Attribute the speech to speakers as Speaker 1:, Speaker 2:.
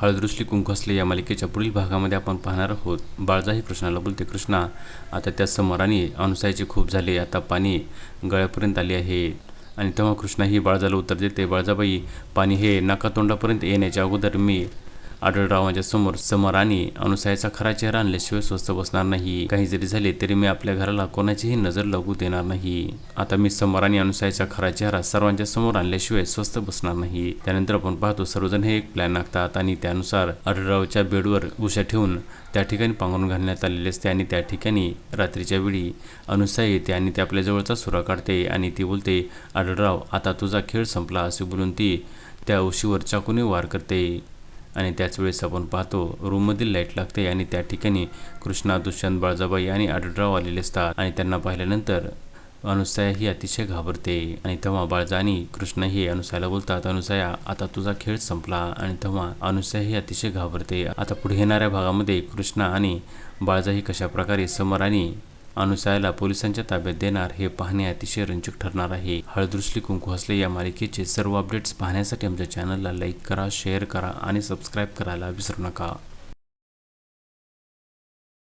Speaker 1: हळद रुसली कुंकू हसले या मालिकेच्या पुढील भागामध्ये आपण पाहणार आहोत. बाळजाही कृष्णाला बोलते, कृष्णा आता त्या समोराने अनुसयाचे खूप झाले, आता पाणी गळ्यापर्यंत आले आहे. आणि तेव्हा कृष्णा ही बाळजाला उत्तर देते, बाळजाबाई पाणी हे नाकातोंडापर्यंत येण्याच्या अगोदर मी आढळरावांच्या समोर आणि अनुसयाचा खरा चेहरा आणल्याशिवाय स्वस्थ बसणार नाही. काही जरी झाले तरी मी आपल्या घराला कोणाचीही नजर लागू देणार नाही. आता मी समोर आणि अनुसयाचा खरा चेहरा सर्वांच्या समोर आणल्याशिवाय स्वस्थ बसणार नाही. त्यानंतर आपण पाहतो सर्वजण हे एक प्लॅन आखतात आणि त्यानुसार आढळरावच्या बेडवर उशा ठेवून त्या ठिकाणी पांघरून घालण्यात आलेले असते. आणि त्या ठिकाणी रात्रीच्या वेळी अनुसया येते आणि ती आपल्या जवळचा सुरा काढते आणि ती बोलते, आढळराव आता तुझा खेळ संपला असे बोलून ती त्या उशीवर चाकूने वार करते. आणि त्याच वेळेस आपण पाहतो रूममधील लाईट लागते आणि त्या ठिकाणी कृष्णा, दुष्यंत, बाळजाबाई आणि आढळराव आलेले असतात. आणि त्यांना पाहिल्यानंतर अनुसया ही अतिशय घाबरते. आणि तेव्हा बाळजा आणि कृष्णा ही अनुसयाला बोलतात, अनुसया आता तुझा खेळ संपला. आणि तेव्हा अनुसया ही अतिशय घाबरते. आता पुढे येणाऱ्या भागामध्ये कृष्णा आणि बाळजा ही कशा प्रकारे समर आणि अनुसयाला पोलिसांच्या ताब्यात देणार हे पाहणे अतिशय रंजक ठरणार आहे. हळद रुसली कुंकू हसले या मालिकेचे सर्व अपडेट्स पाहण्यासाठी आमच्या चॅनलला लाईक करा, शेअर करा आणि सबस्क्राईब करायला विसरू नका.